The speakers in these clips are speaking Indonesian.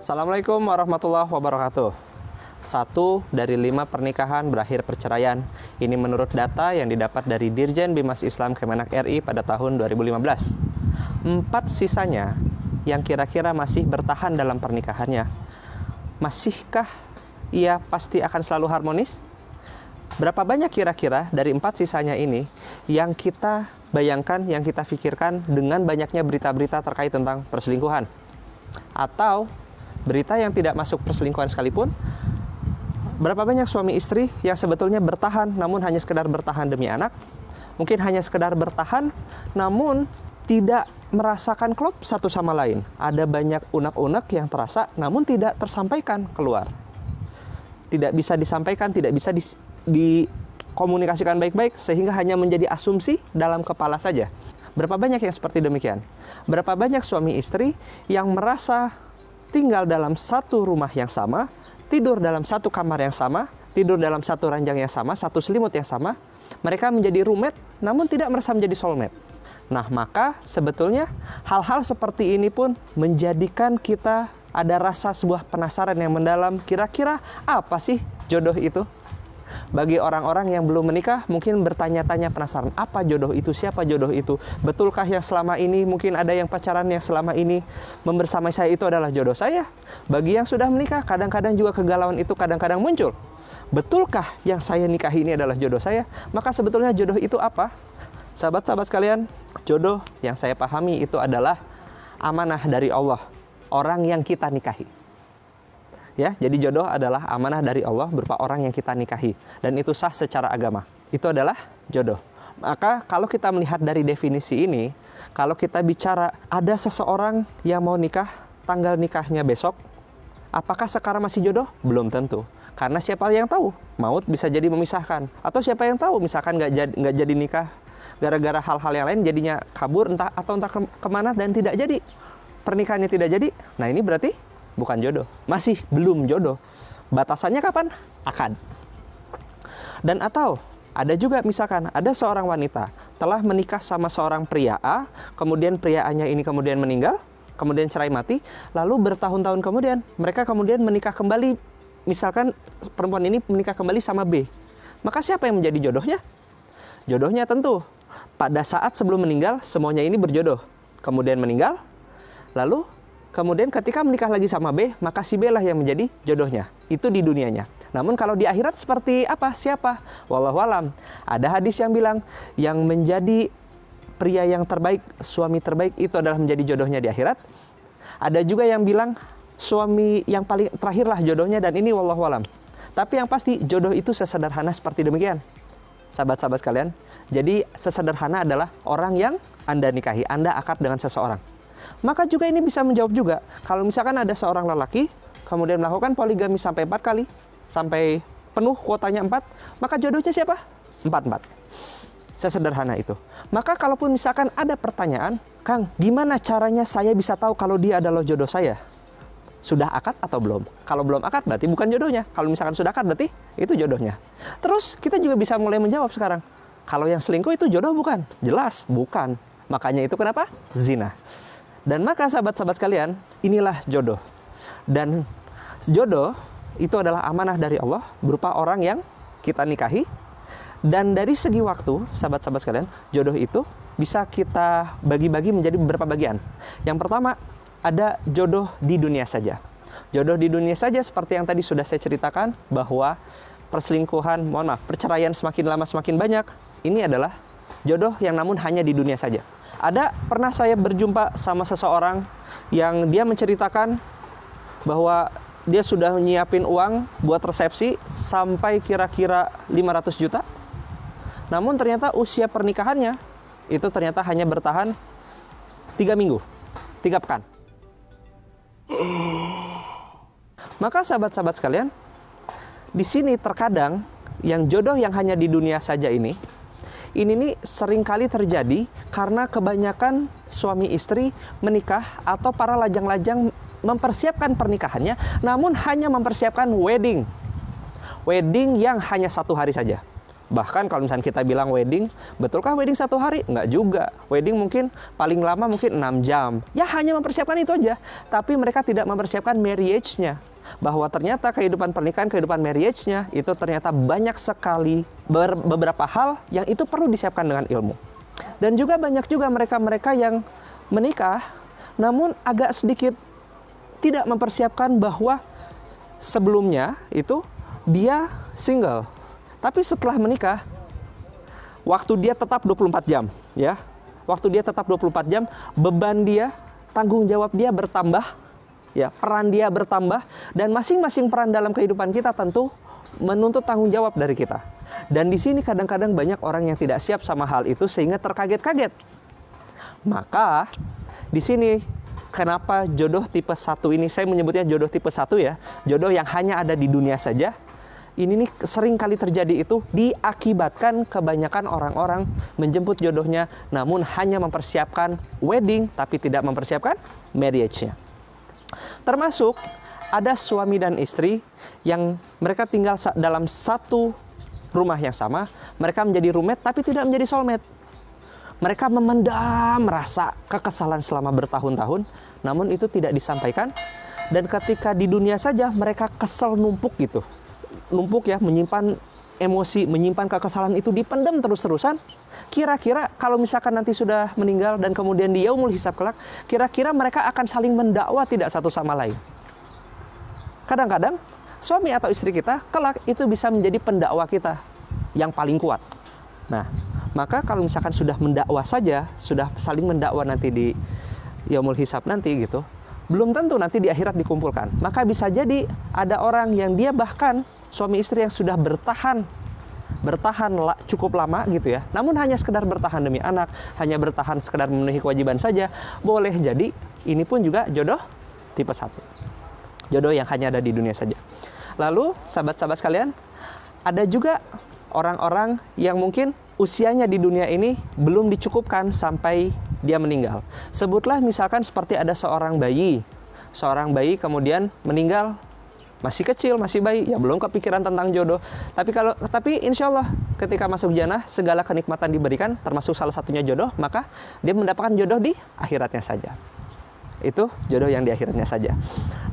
Assalamualaikum warahmatullahi wabarakatuh. 1 dari 5 pernikahan berakhir perceraian. Ini menurut data yang didapat dari Dirjen Bimas Islam Kemenak RI pada tahun 2015. 4 sisanya yang kira-kira masih bertahan dalam pernikahannya. Masihkah ia pasti akan selalu harmonis? Berapa banyak kira-kira dari 4 sisanya ini yang kita bayangkan, yang kita pikirkan dengan banyaknya berita-berita terkait tentang perselingkuhan? Atau berita yang tidak masuk perselingkuhan sekalipun, berapa banyak suami istri yang sebetulnya bertahan namun hanya sekedar bertahan demi anak, mungkin hanya sekedar bertahan namun tidak merasakan klop satu sama lain. Ada banyak unek-unek yang terasa namun tidak tersampaikan keluar, tidak bisa disampaikan, tidak bisa dikomunikasikan baik-baik, sehingga hanya menjadi asumsi dalam kepala saja. Berapa banyak yang seperti demikian? Berapa banyak suami istri yang merasa tinggal dalam satu rumah yang sama, tidur dalam satu kamar yang sama, tidur dalam satu ranjang yang sama, satu selimut yang sama. Mereka menjadi roommate namun tidak merasa menjadi soulmate. Nah, maka sebetulnya hal-hal seperti ini pun menjadikan kita ada rasa sebuah penasaran yang mendalam. Kira-kira apa sih jodoh itu? Bagi orang-orang yang belum menikah mungkin bertanya-tanya, penasaran, apa jodoh itu, siapa jodoh itu, betulkah yang selama ini, mungkin ada yang pacaran yang selama ini membersamai saya itu adalah jodoh saya. Bagi yang sudah menikah, kadang-kadang juga kegalauan itu kadang-kadang muncul. Betulkah yang saya nikahi ini adalah jodoh saya? Maka sebetulnya jodoh itu apa? Sahabat-sahabat sekalian, jodoh yang saya pahami itu adalah amanah dari Allah, orang yang kita nikahi. Ya, jadi jodoh adalah amanah dari Allah berupa orang yang kita nikahi, dan itu sah secara agama. Itu adalah jodoh. Maka kalau kita melihat dari definisi ini, kalau kita bicara ada seseorang yang mau nikah, tanggal nikahnya besok, apakah sekarang masih jodoh? Belum tentu. Karena siapa yang tahu? Maut bisa jadi memisahkan. Atau siapa yang tahu misalkan nggak jadi nikah gara-gara hal-hal yang lain, jadinya kabur entah kemana dan tidak jadi. Pernikahannya tidak jadi. Nah, ini berarti bukan jodoh, masih belum jodoh. Batasannya kapan? Akad. Dan atau ada juga misalkan ada seorang wanita telah menikah sama seorang pria A, kemudian pria A-nya ini kemudian meninggal, kemudian cerai mati, lalu bertahun-tahun kemudian mereka kemudian menikah kembali. Misalkan perempuan ini menikah kembali sama B. Maka siapa yang menjadi jodohnya? Jodohnya tentu pada saat sebelum meninggal semuanya ini berjodoh. Kemudian meninggal, lalu kemudian ketika menikah lagi sama B, maka si B lah yang menjadi jodohnya. Itu di dunianya. Namun kalau di akhirat seperti apa? Siapa? Wallahualam. Ada hadis yang bilang, yang menjadi pria yang terbaik, suami terbaik itu adalah menjadi jodohnya di akhirat. Ada juga yang bilang, suami yang paling terakhirlah jodohnya, dan ini wallahualam. Tapi yang pasti jodoh itu sesederhana seperti demikian. Sahabat-sahabat sekalian, jadi sesederhana adalah orang yang Anda nikahi, Anda akad dengan seseorang. Maka juga ini bisa menjawab juga, kalau misalkan ada seorang lelaki kemudian melakukan poligami sampai 4 kali, sampai penuh kuotanya 4, maka jodohnya siapa? 4. Sesederhana itu. Maka kalaupun misalkan ada pertanyaan, Kang, gimana caranya saya bisa tahu kalau dia adalah jodoh saya? Sudah akad atau belum? Kalau belum akad berarti bukan jodohnya. Kalau misalkan sudah akad berarti itu jodohnya. Terus kita juga bisa mulai menjawab sekarang, kalau yang selingkuh itu jodoh bukan? Jelas bukan. Makanya itu kenapa? Zina. Dan maka sahabat-sahabat sekalian, inilah jodoh. Dan jodoh itu adalah amanah dari Allah berupa orang yang kita nikahi. Dan dari segi waktu, sahabat-sahabat sekalian, jodoh itu bisa kita bagi-bagi menjadi beberapa bagian. Yang pertama, ada jodoh di dunia saja. Jodoh di dunia saja seperti yang tadi sudah saya ceritakan, bahwa perselingkuhan, perceraian semakin lama semakin banyak. Ini adalah jodoh yang namun hanya di dunia saja. Pernah saya berjumpa sama seseorang yang dia menceritakan bahwa dia sudah nyiapin uang buat resepsi sampai kira-kira 500 juta. Namun ternyata usia pernikahannya itu ternyata hanya bertahan 3 minggu, 3 pekan. Maka sahabat-sahabat sekalian, di sini terkadang yang jodoh yang hanya di dunia saja ini nih seringkali terjadi karena kebanyakan suami istri menikah atau para lajang-lajang mempersiapkan pernikahannya, namun hanya mempersiapkan wedding yang hanya 1 hari saja. Bahkan kalau misalnya kita bilang wedding, betulkah wedding 1 hari? Enggak juga. Wedding mungkin paling lama mungkin 6 jam. Ya hanya mempersiapkan itu aja. Tapi mereka tidak mempersiapkan marriage-nya. Bahwa ternyata kehidupan pernikahan, kehidupan marriage-nya itu ternyata banyak sekali beberapa hal yang itu perlu disiapkan dengan ilmu. Dan juga banyak juga mereka-mereka yang menikah, namun agak sedikit tidak mempersiapkan bahwa sebelumnya itu dia single. Tapi setelah menikah, waktu dia tetap 24 jam, ya. Waktu dia tetap 24 jam, beban dia, tanggung jawab dia bertambah, ya, peran dia bertambah, dan masing-masing peran dalam kehidupan kita tentu menuntut tanggung jawab dari kita. Dan di sini kadang-kadang banyak orang yang tidak siap sama hal itu sehingga terkaget-kaget. Maka di sini kenapa jodoh tipe 1 ini, saya menyebutnya jodoh tipe 1 ya, jodoh yang hanya ada di dunia saja. Ini nih sering kali terjadi itu diakibatkan kebanyakan orang-orang menjemput jodohnya namun hanya mempersiapkan wedding tapi tidak mempersiapkan marriage-nya. Termasuk ada suami dan istri yang mereka tinggal dalam satu rumah yang sama, mereka menjadi roommate tapi tidak menjadi soulmate. Mereka memendam rasa kekesalan selama bertahun-tahun namun itu tidak disampaikan, dan ketika di dunia saja mereka kesel numpuk gitu. Numpuk ya, menyimpan emosi, menyimpan kekesalan itu dipendam terus-terusan. Kira-kira kalau misalkan nanti sudah meninggal dan kemudian di yaumul hisab kelak, kira-kira mereka akan saling mendakwa tidak satu sama lain. Kadang-kadang suami atau istri kita kelak itu bisa menjadi pendakwa kita yang paling kuat. Nah, maka kalau misalkan sudah mendakwa saja, sudah saling mendakwa nanti di yaumul hisab nanti gitu, belum tentu nanti di akhirat dikumpulkan. Maka bisa jadi ada orang yang dia bahkan suami istri yang sudah bertahan cukup lama gitu ya, namun hanya sekedar bertahan demi anak, hanya bertahan sekedar memenuhi kewajiban saja. Boleh jadi ini pun juga jodoh tipe 1, jodoh yang hanya ada di dunia saja. Lalu sahabat-sahabat sekalian, ada juga orang-orang yang mungkin usianya di dunia ini belum dicukupkan sampai dia meninggal. Sebutlah misalkan seperti ada seorang bayi kemudian meninggal, masih kecil, masih bayi, ya belum kepikiran tentang jodoh. Tapi insya Allah ketika masuk jannah segala kenikmatan diberikan, termasuk salah satunya jodoh, maka dia mendapatkan jodoh di akhiratnya saja. Itu jodoh yang di akhiratnya saja.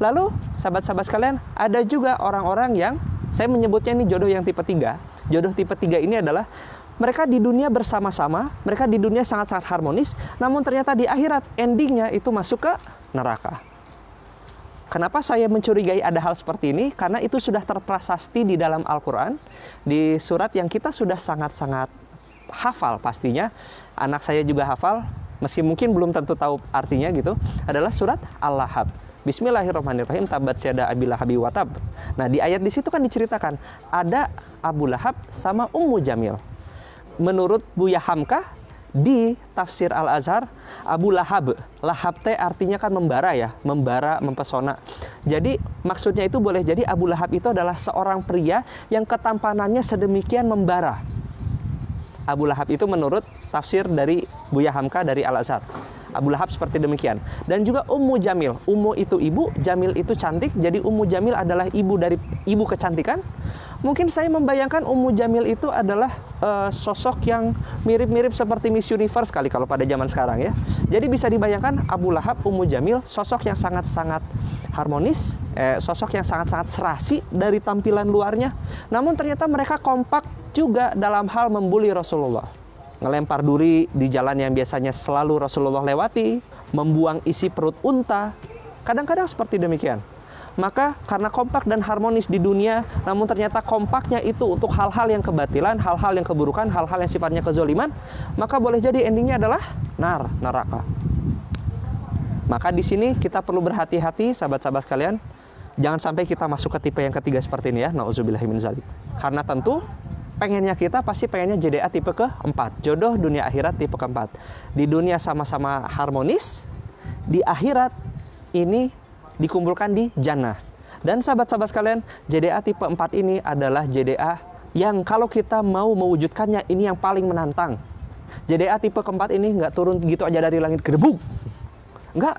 Lalu sahabat-sahabat sekalian, ada juga orang-orang yang saya menyebutnya ini jodoh yang tipe 3. Jodoh tipe 3 ini adalah mereka di dunia bersama-sama, mereka di dunia sangat-sangat harmonis, namun ternyata di akhirat endingnya itu masuk ke neraka. Kenapa saya mencurigai ada hal seperti ini? Karena itu sudah terprasasti di dalam Al-Quran, di surat yang kita sudah sangat-sangat hafal pastinya. Anak saya juga hafal, meski mungkin belum tentu tahu artinya gitu, adalah surat Al-Lahab. Bismillahirrahmanirrahim, tabat syada Abi Lahabi watab. Nah, di ayat di situ kan diceritakan ada Abu Lahab sama Ummu Jamil. Menurut Buya Hamka di tafsir Al-Azhar, Abu Lahab, lahab teh artinya kan membara ya, membara, mempesona. Jadi maksudnya itu boleh jadi Abu Lahab itu adalah seorang pria yang ketampanannya sedemikian membara. Abu Lahab itu menurut tafsir dari Buya Hamka dari Al-Azhar. Abu Lahab seperti demikian. Dan juga Ummu Jamil. Ummu itu ibu, Jamil itu cantik. Jadi Ummu Jamil adalah ibu dari ibu kecantikan. Mungkin saya membayangkan Ummu Jamil itu adalah sosok yang mirip-mirip seperti Miss Universe kali kalau pada zaman sekarang ya. Jadi bisa dibayangkan Abu Lahab, Ummu Jamil, sosok yang sangat-sangat harmonis, sosok yang sangat-sangat serasi dari tampilan luarnya. Namun ternyata mereka kompak juga dalam hal membuli Rasulullah. Ngelempar duri di jalan yang biasanya selalu Rasulullah lewati, membuang isi perut unta, kadang-kadang seperti demikian. Maka karena kompak dan harmonis di dunia, namun ternyata kompaknya itu untuk hal-hal yang kebatilan, hal-hal yang keburukan, hal-hal yang sifatnya kezoliman, maka boleh jadi endingnya adalah neraka. Maka di sini kita perlu berhati-hati sahabat-sahabat sekalian, jangan sampai kita masuk ke tipe yang ketiga seperti ini ya, nauzubillahi min dzalik. Karena tentu pengennya kita pasti pengennya JDA tipe ke-4, jodoh dunia akhirat tipe ke-4. Di dunia sama-sama harmonis, di akhirat ini dikumpulkan di jannah. Dan sahabat-sahabat sekalian, JDA tipe 4 ini adalah JDA yang kalau kita mau mewujudkannya ini yang paling menantang. JDA tipe ke-4 ini nggak turun gitu aja dari langit gedebuk. Nggak,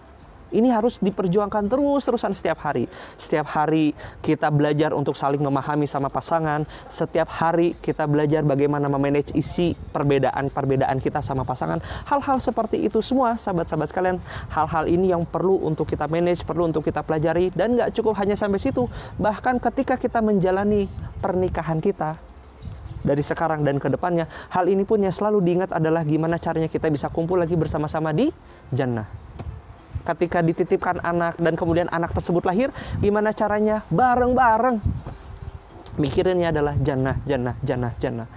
Ini harus diperjuangkan terus-terusan setiap hari. Setiap hari kita belajar untuk saling memahami sama pasangan. Setiap hari kita belajar bagaimana memanage isi perbedaan-perbedaan kita sama pasangan. Hal-hal seperti itu semua, sahabat-sahabat sekalian, hal-hal ini yang perlu untuk kita manage, perlu untuk kita pelajari. Dan nggak cukup hanya sampai situ. Bahkan ketika kita menjalani pernikahan kita, dari sekarang dan ke depannya, hal ini pun yang selalu diingat adalah gimana caranya kita bisa kumpul lagi bersama-sama di jannah. Ketika dititipkan anak dan kemudian anak tersebut lahir, gimana caranya bareng-bareng mikirinnya adalah jannah, jannah, jannah, jannah.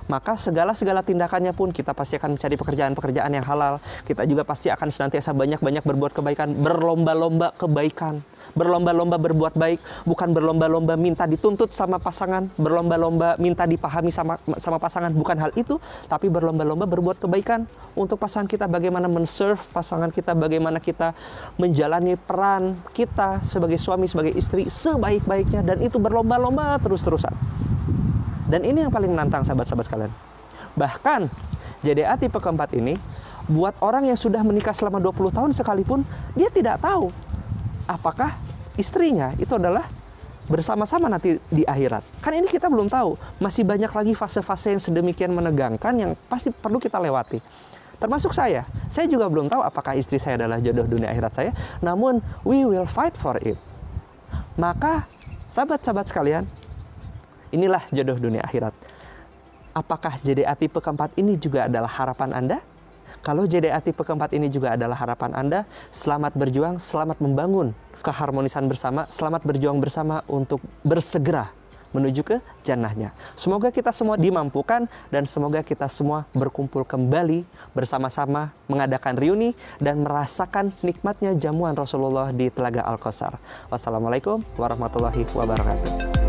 Maka segala tindakannya pun kita pasti akan mencari pekerjaan-pekerjaan yang halal. Kita juga pasti akan senantiasa banyak-banyak berbuat kebaikan, berlomba-lomba kebaikan, berlomba-lomba berbuat baik, bukan berlomba-lomba minta dituntut sama pasangan, berlomba-lomba minta dipahami sama pasangan, bukan hal itu, tapi berlomba-lomba berbuat kebaikan untuk pasangan kita, bagaimana men-serve pasangan kita, bagaimana kita menjalani peran kita sebagai suami, sebagai istri sebaik-baiknya, dan itu berlomba-lomba terus-terusan. Dan ini yang paling menantang, sahabat-sahabat sekalian. Bahkan JDA tipe keempat ini, buat orang yang sudah menikah selama 20 tahun sekalipun, dia tidak tahu apakah istrinya itu adalah bersama-sama nanti di akhirat. Kan ini kita belum tahu. Masih banyak lagi fase-fase yang sedemikian menegangkan yang pasti perlu kita lewati. Termasuk saya juga belum tahu apakah istri saya adalah jodoh dunia akhirat saya. Namun, we will fight for it. Maka, sahabat-sahabat sekalian, inilah jodoh dunia akhirat. Apakah JDA tipe keempat ini juga adalah harapan Anda? Kalau JDA tipe keempat ini juga adalah harapan Anda, selamat berjuang, selamat membangun keharmonisan bersama, selamat berjuang bersama untuk bersegera menuju ke jannahnya. Semoga kita semua dimampukan dan semoga kita semua berkumpul kembali bersama-sama mengadakan reuni dan merasakan nikmatnya jamuan Rasulullah di Telaga Al-Kautsar. Wassalamualaikum warahmatullahi wabarakatuh.